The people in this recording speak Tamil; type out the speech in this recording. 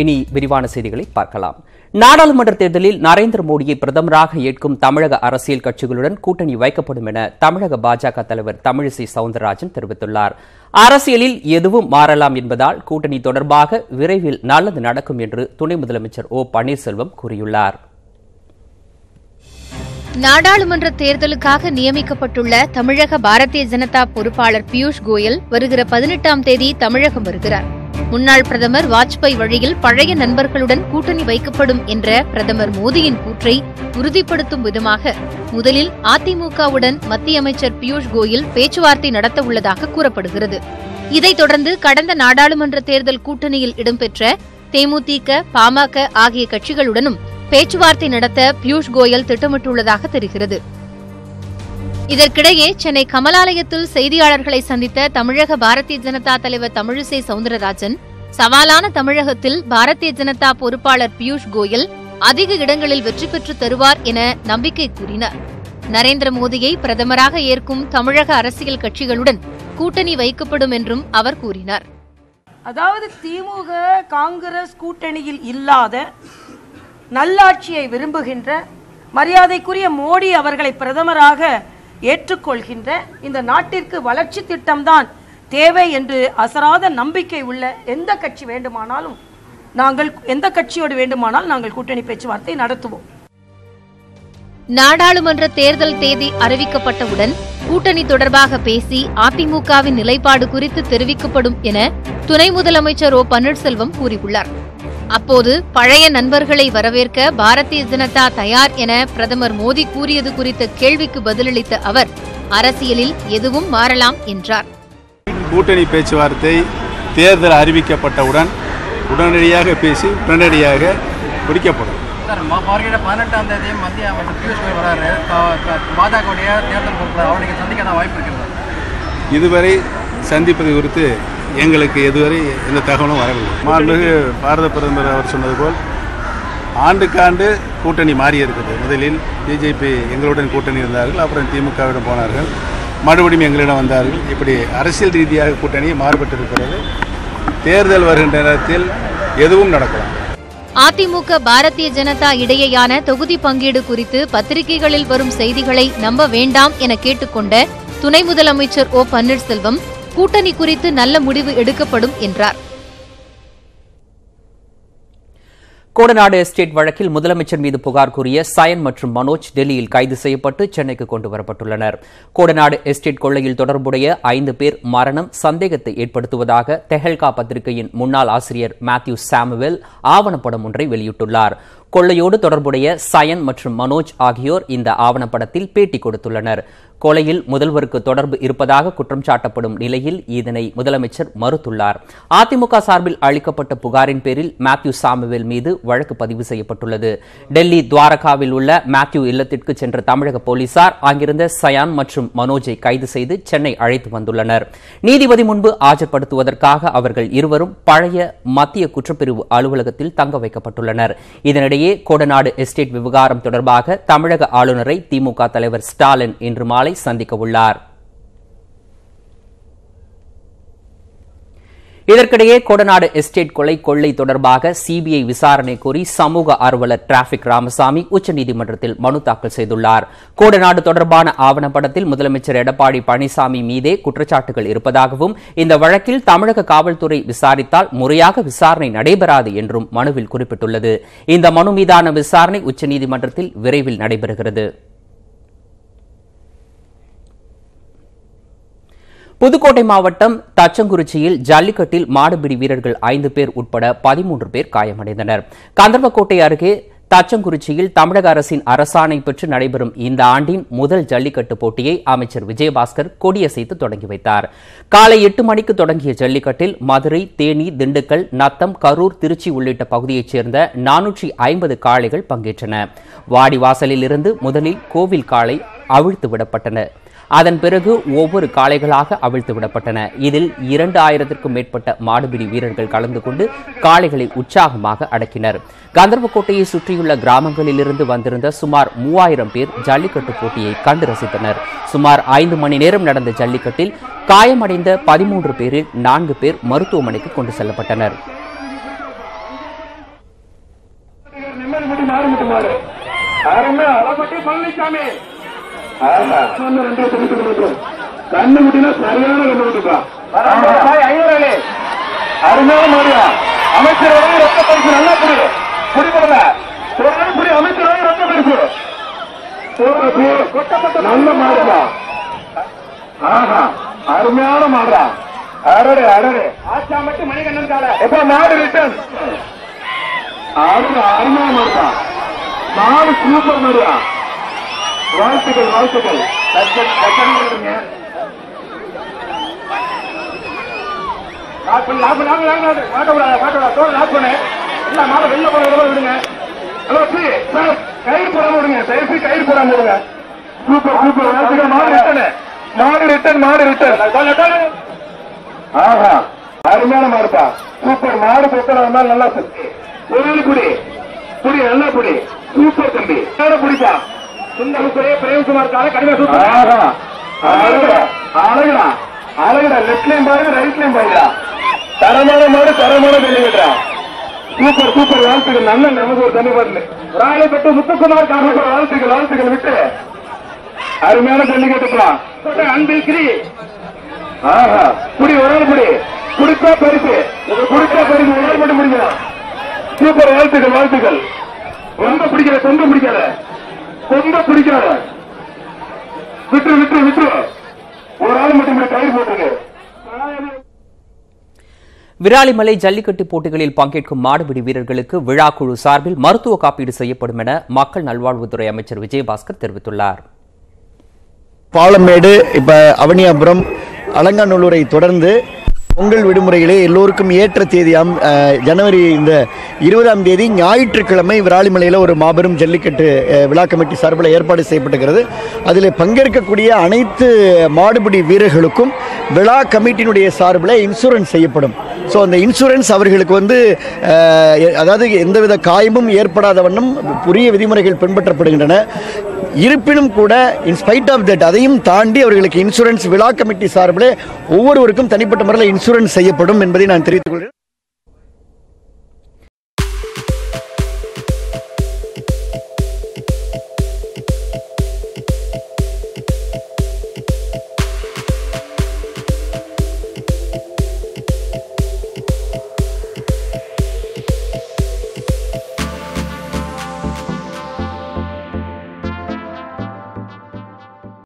இனி விரிவான செய்திகளை பார்க்கலாம். நாடாளுமன்ற தேர்தலில் நரேந்திர மோடியை பிரதமராக ஏற்கும் தமிழக அரசியல் கட்சிகளுடன் கூட்டணி வைக்கப்படும் என தமிழக பாஜக தலைவர் தமிழிசை சவுந்தரராஜன் தெரிவித்துள்ளார். அரசியலில் எதுவும் மாறலாம் என்பதால் கூட்டணி தொடர்பாக விரைவில் நல்லது நடக்கும் என்று துணை முதலமைச்சர் ஓ பன்னீர்செல்வம் கூறியுள்ளார். நாடாளுமன்ற தேர்தலுக்காக நியமிக்கப்பட்டுள்ள தமிழக பாரதிய ஜனதா பொறுப்பாளர் பியூஷ் கோயல் வருகிற 18ஆம் தேதி தமிழகம் வருகிறார். முன்னாள் பிரதமர் வாஜ்பாய் வழியில் பழைய நண்பர்களுடன் கூட்டணி வைக்கப்படும் என்ற பிரதமர் மோடியின் கூற்றை உறுதிப்படுத்தும் விதமாக முதலில் அதிமுகவுடன் மத்திய அமைச்சர் பியூஷ் கோயல் பேச்சுவார்த்தை நடத்த உள்ளதாக கூறப்படுகிறது. இதைத் தொடர்ந்து கடந்த நாடாளுமன்ற தேர்தல் கூட்டணியில் இடம்பெற்ற தேமுதிக, பாமக ஆகிய கட்சிகளுடனும் பேச்சுவார்த்தை நடத்த பியூஷ் கோயல் திட்டமிட்டுள்ளதாக தெரிகிறது. இதற்கிடையே சென்னை கமலாலயத்தில் செய்தியாளர்களை சந்தித்த தமிழக பாரதிய ஜனதா தலைவர் தமிழிசை சவுந்தரராஜன் சவாலான தமிழகத்தில் பாரதிய ஜனதா பொறுப்பாளர் பியூஷ் கோயல் அதிக இடங்களில் வெற்றி பெற்று தருவார் என நம்பிக்கை கூறினார். நரேந்திர மோடியை பிரதமராக ஏற்கும் தமிழக அரசியல் கட்சிகளுடன் கூட்டணி வைக்கப்படும் என்றும் அவர் கூறினார். அதாவது திமுக காங்கிரஸ் கூட்டணியில் இல்லாத நல்லாட்சியை விரும்புகின்ற மரியாதைக்குரிய மோடி அவர்களை பிரதமராக ஏற்றுக்கொள்கின்ற இந்த நாட்டிற்கு வளர்ச்சி திட்டம்தான் தேவை என்று அசராத நம்பிக்கை உள்ள எந்த கட்சி வேண்டுமானாலும் எந்த கட்சியோடு வேண்டுமானால் நாங்கள் கூட்டணி பேச்சுவார்த்தை நடத்துவோம். நாடாளுமன்ற தேர்தல் தேதி அறிவிக்கப்பட்டவுடன் கூட்டணி தொடர்பாக பேசி அதிமுகவின் நிலைப்பாடு குறித்து தெரிவிக்கப்படும் என துணை முதலமைச்சர் ஓ பன்னீர்செல்வம் கூறியுள்ளார். அப்போது பழைய நண்பர்களை வரவேற்க பாரதிய ஜனதா தயார் என பிரதமர் மோடி கூறியது குறித்த கேள்விக்கு பதிலளித்த அவர் அரசியலில் எதுவும் மாறலாம் என்றார். கூட்டணி பேச்சுவார்த்தை தேர்தல் அறிவிக்கப்பட்டவுடன் உடனடியாக பேசி உடனடியாக முடிக்கப்படும். 18ஆம் தேதி மத்திய அமைச்சர் பியூஷ் கோயல் வராரு. பாஜகவுடைய தேர்தல் பொறுப்பு அவருடைய சந்திக்க வாய்ப்பு இருக்கிறது. இதுவரை சந்திப்பது குறித்து எங்களுக்கு எதுவரை எந்த தகவலும் வரவில்லை. மாண்புமிகு பாரத பிரதமர் அவர் சொன்னது போல் ஆண்டுக்காண்டு கூட்டணி மாறி இருக்குது. முதலில் பிஜேபி எங்களுடன் கூட்டணி இருந்தார்கள், அப்புறம் திமுகவிடம் போனார்கள், மறுபடியும் எங்களிடம் வந்தார்கள். இப்படி அரசியல் ரீதியாக கூட்டணி மாறுபட்டிருக்கிறது. தேர்தல் வருகின்ற நேரத்தில் எதுவும் நடக்கலாம். அதிமுக பாரதிய ஜனதா இடையேயான தொகுதி பங்கீடு குறித்து பத்திரிகைகளில் வரும் செய்திகளை நம்ப வேண்டாம் என கேட்டுக்கொண்ட துணை முதலமைச்சர் ஓ பன்னீர்செல்வம் கூட்டணி குறித்து நல்ல முடிவு எடுக்கப்படும் என்றார். கோடநாடு எஸ்டேட் வழக்கில் முதலமைச்சர் மீது புகார் கூறிய சயன் மற்றும் மனோஜ் டெல்லியில் கைது செய்யப்பட்டு சென்னைக்கு கொண்டு வரப்பட்டுள்ளனர். கோடநாடு எஸ்டேட் கொள்ளையில் தொடர்புடைய 5 பேர் மரணம் சந்தேகத்தை ஏற்படுத்துவதாக தெஹல்கா பத்திரிகையின் முன்னாள் ஆசிரியர் மேத்யூ சாமுவேல் ஆவணப்படம் ஒன்றை வெளியிட்டுள்ளார். கொள்ளையோடு தொடர்புடைய சயன் மற்றும் மனோஜ் ஆகியோர் இந்த ஆவணப்படத்தில் பேட்டி கொடுத்துள்ளனர். கொலையில் முதல்வருக்கு தொடர்பு இருப்பதாக குற்றம் சாட்டப்படும் நிலையில் இதனை முதலமைச்சர் மறுத்துள்ளார். அதிமுக சார்பில் அளிக்கப்பட்ட புகாரின் பேரில் மேத்யூ சாமுவேல் மீது வழக்கு பதிவு செய்யப்பட்டுள்ளது. டெல்லி துவாரகாவில் உள்ள மேத்யூ இல்லத்திற்கு சென்ற தமிழக போலீசார் அங்கிருந்த சயான் மற்றும் மனோஜை கைது செய்து சென்னை அழைத்து வந்துள்ளனர். நீதிபதி முன்பு ஆஜர்படுத்துவதற்காக அவர்கள் இருவரும் பழைய மத்திய குற்றப்பிரிவு அலுவலகத்தில் தங்க வைக்கப்பட்டுள்ளனர். இதனிடையே கோடநாடு எஸ்டேட் விவகாரம் தொடர்பாக தமிழக ஆளுநரை திமுக தலைவர் ஸ்டாலின் இன்று மாலை சந்திக்க உள்ளார். இதற்கிடையே கோடநாடு எஸ்டேட் கொள்ளை தொடர்பாக சிபிஐ விசாரணை கோரி சமூக ஆர்வலர் டிராபிக் ராமசாமி உச்சநீதிமன்றத்தில் மனு தாக்கல் செய்துள்ளார். கோடநாடு தொடர்பான ஆவணப்படத்தில் முதலமைச்சர் எடப்பாடி பழனிசாமி மீதே குற்றச்சாட்டுகள் இருப்பதாகவும் இந்த வழக்கில் தமிழக காவல்துறை விசாரித்தால் முறையாக விசாரணை நடைபெறாது என்றும் மனுவில் குறிப்பிட்டுள்ளது. இந்த மனு மீதான விசாரணை உச்சநீதிமன்றத்தில் விரைவில் நடைபெறுகிறது. புதுக்கோட்டை மாவட்டம் தச்சங்குறிச்சியில் ஜல்லிக்கட்டில் மாடுபிடி வீரர்கள் 5 பேர் உட்பட 13 பேர் காயமடைந்தனர். கந்தர்வக்கோட்டை அருகே தச்சங்குறிச்சியில் தமிழக அரசின் அரசாணை பெற்று நடைபெறும் இந்த ஆண்டின் முதல் ஜல்லிக்கட்டு போட்டியை அமைச்சர் விஜயபாஸ்கர் கொடியசைத்து தொடங்கி வைத்தார். காலை 8 மணிக்கு தொடங்கிய ஜல்லிக்கட்டில் மதுரை, தேனி, திண்டுக்கல், நத்தம், கரூர், திருச்சி உள்ளிட்ட பகுதியைச் சேர்ந்த 450 காளைகள் பங்கேற்றன. வாடிவாசலில் இருந்து முதலில் கோவில் காளை அவிழ்த்து விடப்பட்டன. அதன் பிறகு ஒவ்வொரு காளைகளாக அவிழ்த்து விடப்பட்டன. இதில் 2000க்கும் மேற்பட்ட மாடுபிடி வீரர்கள் கலந்து கொண்டு காளைகளை உற்சாகமாக அடக்கினர். கந்தர்வக்கோட்டையை சுற்றியுள்ள கிராமங்களிலிருந்து வந்திருந்த சுமார் 3000 பேர் ஜல்லிக்கட்டு போட்டியை கண்டு ரசித்தனர். சுமார் 5 மணி நேரம் நடந்த ஜல்லிக்கட்டில் காயமடைந்த 13 பேரில் 4 பேர் மருத்துவமனைக்கு கொண்டு செல்லப்பட்டனர். மாறுமுட்டு மாடு அருமையா அளப்பட்டி பழனிசாமி கண்ணு குட்டினா சரியான கண்ணு குட்டிப்பா ஐநூறு அருமையான மாடியா அமைச்சரோட ரொக்க பரிசு நல்லா புரியுது குடிப்படல புரி அமைச்சரோட ரொக்க பரிசு நல்ல மாடுதா ஆஹா அருமையான மாடுறா அடடே அடடே ஆச்சா மட்டும் மணிகண்டன் கால எப்ப மாடு ரிட்டர்ன் அருமையான மாடுதா மாடு சூப்பர் மாடுதா வாழ்த்துக்கள் வாழ்த்துக்கள் வெளில போற விடுங்க கயிறு போடாம விடுங்க கயிறு போடாம விடுங்க சூப்பர் சூப்பர் வாழ்த்துக்கள் மாடு ரிட்டர்ன் ஆஹா அருமையான மாடுப்பா சூப்பர் மாடு பொத்தல வந்தாலும் நல்லா ஒரு குடி குடி நல்லா குடி சூப்பர் தம்பி குடிப்பா பிரேம்குமார் அழகுடா அழகுடா லெப்ட்லயும் பாருங்க ரைட்லயும் பாருங்க தரமான மாடு தரமான வெளியிட்டா சூப்பர் சூப்பர் வாழ்த்துக்கள் நல்ல நமக்கு ஒரு தனி பாடல ராயப்பட்டு முத்துக்குமார் காரணம் வாழ்த்துக்கள் விட்டு அருமையான ஜல்லிக்கட்டுக்கலாம் அன்பில் கிரி ஆஹா குடி ஒரு குடி குடிப்பா பரிசு ஒரு மட்டும் முடிக்கலாம் சூப்பர் வாழ்த்துக்கள் ரொம்ப பிடிக்கல சொந்த பிடிக்காத விட்டு ஒரு ஆள் மட்டும் கயிறு போட்டுருக்கு. விராலிமலை ஜல்லிக்கட்டு போட்டிகளில் பங்கேற்கும் மாடுபிடி வீரர்களுக்கு விழாக்குழு சார்பில் மருத்துவ காப்பீடு செய்யப்படும் என மக்கள் நல்வாழ்வுத்துறை அமைச்சர் விஜயபாஸ்கர் தெரிவித்துள்ளார். பாலமேடு இப்ப அவனியாபுரம் அலங்காநல்லூரை தொடர்ந்து பொங்கல் விடுமுறையிலே எல்லோருக்கும் ஏற்ற தேதியாம் ஜனவரி இந்த 20ஆம் தேதி ஞாயிற்றுக்கிழமை விராலிமலையில் ஒரு மாபெரும் ஜல்லிக்கட்டு விழா கமிட்டி சார்பில் ஏற்பாடு செய்யப்பட்டிருக்கிறது. அதில் பங்கேற்கக்கூடிய அனைத்து மாடுபிடி வீரர்களுக்கும் விழா கமிட்டியினுடைய சார்பில் இன்சூரன்ஸ் செய்யப்படும். ஸோ அந்த இன்சூரன்ஸ் அவர்களுக்கு அதாவது எந்தவித காயமும் ஏற்படாத வண்ணம் உரிய விதிமுறைகள் பின்பற்றப்படுகின்றன. இருப்பினும் கூட இன்ஸ்பைட் ஆஃப் தட் அதையும் தாண்டி அவர்களுக்கு இன்சூரன்ஸ் விழா கமிட்டி சார்பில் ஒவ்வொருவருக்கும் தனிப்பட்ட முறையில் இன்சூரன்ஸ் செய்யப்படும் என்பதை நான் தெரிவித்துக் கொள்கிறேன்.